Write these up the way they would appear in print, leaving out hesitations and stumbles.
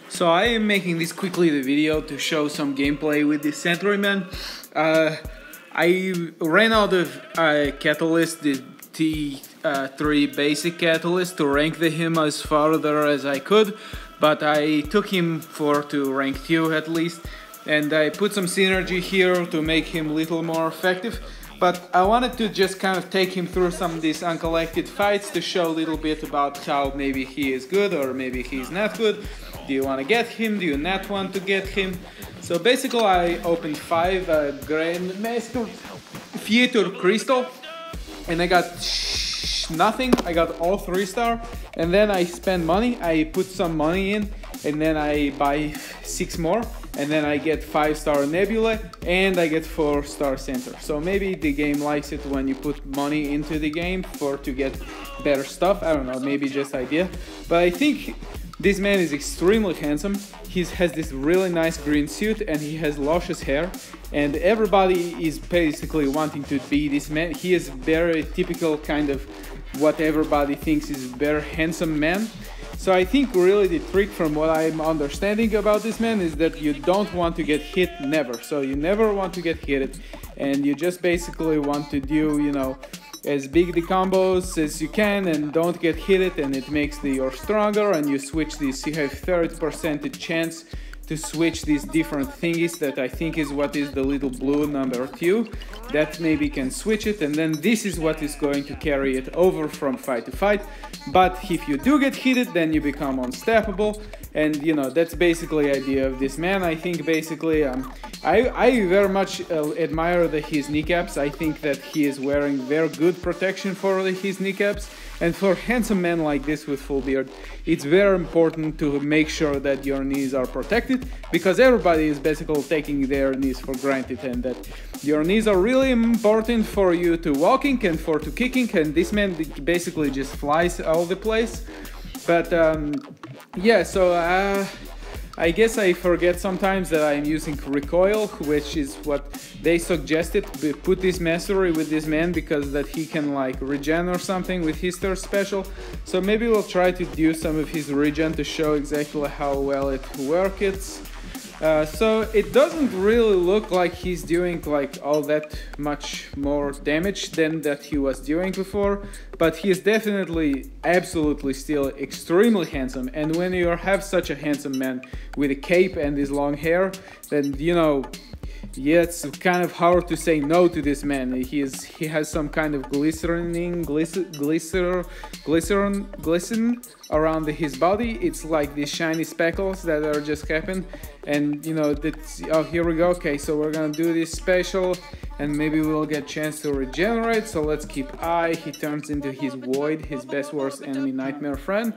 So I am making this quickly the video to show some gameplay with this Sentry man. I ran out of catalyst, the T3 basic catalyst, to rank him as farther as I could, but I took him to rank 2 at least, and I put some synergy here to make him a little more effective. But I wanted to just kind of take him through some of these uncollected fights to show a little bit about how maybe he is good or maybe he's not good. Do you want to get him? Do you not want to get him? So basically I opened 5 Grandmaster Theater Crystal and I got nothing. I got all 3-star, and then I spend money. I put some money in and then I buy 6 more. And then I get 5-star Nebula and I get 4-star Center. So maybe the game likes it when you put money into the game to get better stuff. I don't know, maybe just idea. But I think this man is extremely handsome. He has this really nice green suit and he has luscious hair. And everybody is basically wanting to be this man. He is very typical kind of what everybody thinks is a very handsome man. So I think really the trick from what I'm understanding about this man is that you don't want to get hit, never. So you never want to get hit, and you just basically want to do, you know, as big the combos as you can and don't get hit, and it makes you stronger, and you switch this. You have 30% chance to switch these different thingies that I think is what is the little blue number 2. That maybe can switch it, and then this is what is going to carry it over from fight to fight. But if you do get hit, then you become unstoppable, and you know, that's basically the idea of this man. I think basically I very much admire his kneecaps. I think that he is wearing very good protection for his kneecaps, and for a handsome man like this with full beard, it's very important to make sure that your knees are protected, because everybody is basically taking their knees for granted, and that your knees are really important for you to walking and for to kicking, and this man basically just flies all the place. But yeah, so I guess I forget sometimes that I'm using recoil, which is what they suggested. Put this mastery with this man because that he can like regen or something with his third special. So maybe we'll try to do some of his regen to show exactly how well it works. So it doesn't really look like he's doing like all that much more damage than that he was doing before, but he is definitely absolutely still extremely handsome. And when you have such a handsome man with a cape and his long hair, then you know, yeah, it's kind of hard to say no to this man. He has some kind of glisten around his body. It's like these shiny speckles that are just happened, and you know that's, oh, here we go. Okay, so we're gonna do this special and maybe we'll get chance to regenerate. So let's keep eye. He turns into his void, his best worst enemy nightmare friend,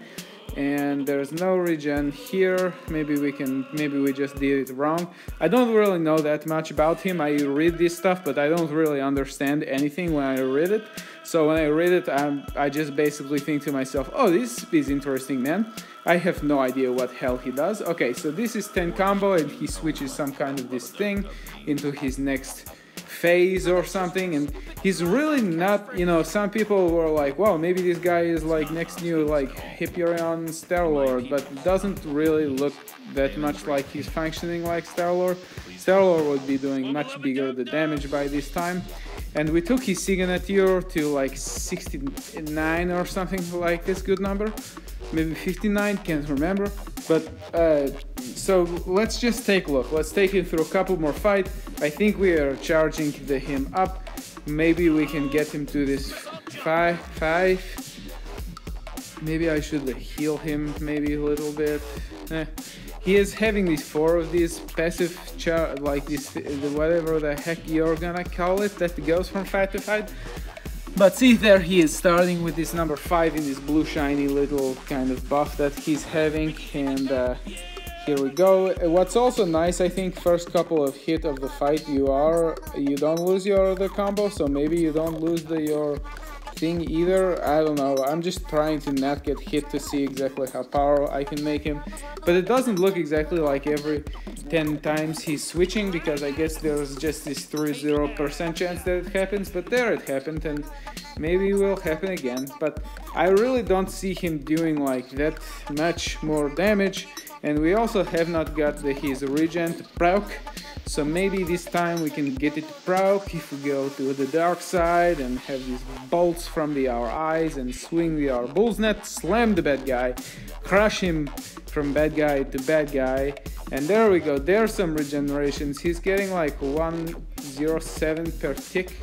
and there's no regen here. Maybe we just did it wrong. I don't really know that much about him. I read this stuff, but I don't really understand anything when I read it. So when I read it, I just basically think to myself, oh, this is interesting, man. I have no idea what hell he does. Okay, so this is 10 combo and he switches some kind of this thing into his next phase or something, and he's really not, you know, some people were like, wow, maybe this guy is like next new like Hyperion Star-Lord, but it doesn't really look that much like he's functioning like Star-Lord. Star-Lord would be doing much bigger the damage by this time. And we took his signature to like 69 or something like this, good number, maybe 59, can't remember. But so let's just take a look. Let's take him through a couple more fights. I think we are charging him up. Maybe we can get him to this 5. Maybe I should heal him maybe a little bit. He is having these 4 of these passive like this, whatever the heck you're gonna call it, that goes from fight to fight. But see, there he is starting with this number 5 in this blue shiny little kind of buff that he's having, and here we go. What's also nice, I think, first couple of hit of the fight you don't lose your other combo, so maybe you don't lose your thing either. I don't know, I'm just trying to not get hit to see exactly how powerful I can make him, but it doesn't look exactly like every 10 times he's switching, because I guess there's just this 30% chance that it happens, but there it happened, and maybe it will happen again. But I really don't see him doing like that much more damage, And we also have not got his regen to proc, so maybe this time we can get it to proc if we go to the dark side and have these bolts from our eyes and swing our bull's net, slam the bad guy, crush him from bad guy to bad guy, and there we go. There's some regenerations. He's getting like 107 per tick.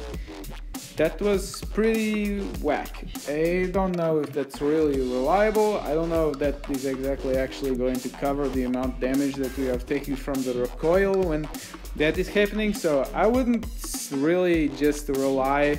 That was pretty whack. I don't know if that's really reliable. I don't know if that is exactly actually going to cover the amount of damage that we are taking from the recoil when that is happening. So I wouldn't really just rely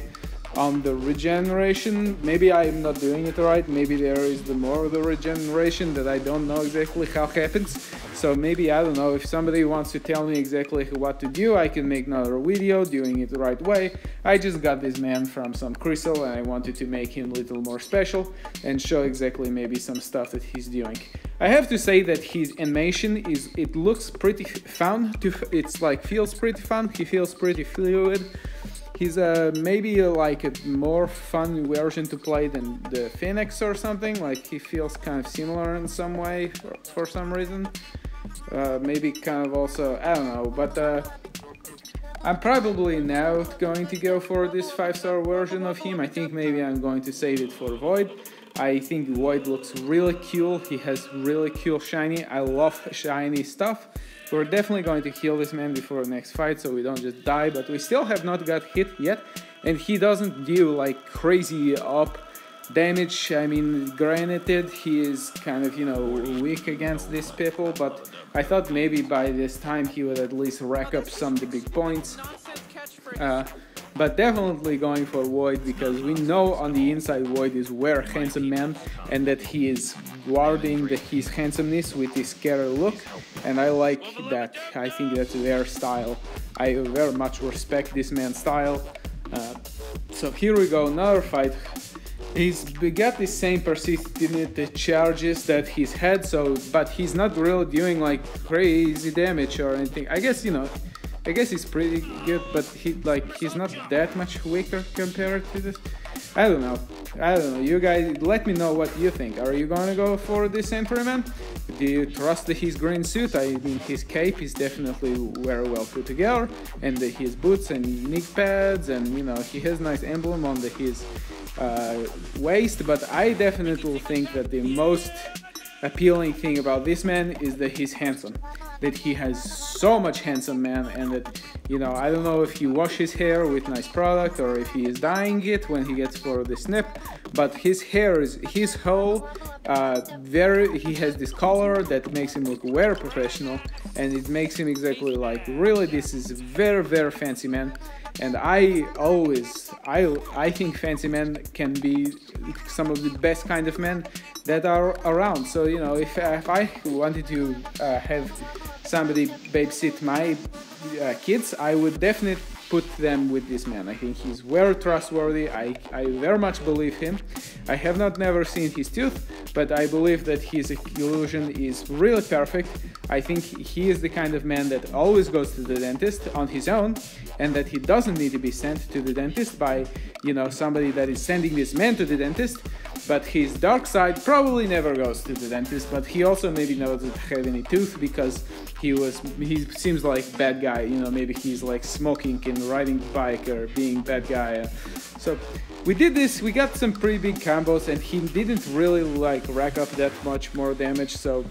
on the regeneration. Maybe I'm not doing it right. Maybe there is more of the regeneration that I don't know exactly how happens. So maybe, I don't know, if somebody wants to tell me exactly what to do, I can make another video doing it the right way. I just got this man from some crystal and I wanted to make him a little more special and show exactly maybe some stuff that he's doing. I have to say that his animation it looks pretty fun. It's like feels pretty fun. He feels pretty fluid. He's maybe like a more fun version to play than the Phoenix or something. Like he feels kind of similar in some way for some reason. Maybe kind of also, I don't know, but I'm probably now going to go for this 5-star version of him. I think maybe I'm going to save it for Void. I think Void looks really cool. He has really cool shiny. I love shiny stuff. We're definitely going to kill this man before the next fight so we don't just die, but we still have not got hit yet, and he doesn't do like crazy up damage. I mean, granted, he is kind of, you know, weak against these people, but I thought maybe by this time he would at least rack up some of the big points. But definitely going for Void, because we know on the inside Void is very handsome man, and that he is guarding his handsomeness with his scary look, and I like that. I think that's their style. I very much respect this man's style. So here we go, another fight. He's got the same persistent charges that he's had, but he's not really doing like crazy damage or anything. I guess, you know, I guess he's pretty good, but he's not that much weaker compared to this. I don't know. You guys, let me know what you think. Are you gonna go for this Sentry man? Do you trust his green suit? I mean, his cape is definitely very well put together, and his boots and knee pads, and you know, he has nice emblem on his waist. But I definitely think that the most appealing thing about this man is that he's handsome. That he has so much handsome man, and that, you know, I don't know if he washes his hair with nice product or if he is dyeing it when he gets for the snip, but his hair is his whole he has this color that makes him look very professional, and it makes him exactly like, really, this is very fancy man. And I think fancy men can be some of the best kind of men that are around. So, you know, if I wanted to have somebody babysit my kids, I would definitely put them with this man. I think he's very trustworthy. I very much believe him. I have never seen his tooth, but I believe that his illusion is really perfect. I think he is the kind of man that always goes to the dentist on his own, and that he doesn't need to be sent to the dentist by, you know, somebody that is sending this man to the dentist. But his dark side probably never goes to the dentist, but he also maybe doesn't have any tooth because he seems like bad guy, you know, maybe he's like smoking and riding bike or being bad guy. So we did this, we got some pretty big combos, and he didn't really like rack up that much more damage. So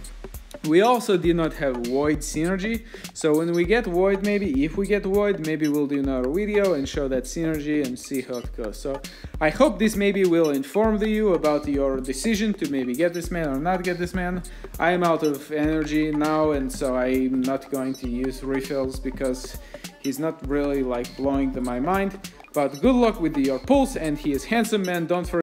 we also did not have Void synergy, so when we get Void, maybe if we get Void, maybe we'll do another video and show that synergy and see how it goes. So I hope this maybe will inform you about your decision to maybe get this man or not get this man. I'm out of energy now, and so I'm not going to use refills because he's not really like blowing my mind. But good luck with your pulls, and he is handsome man, don't forget.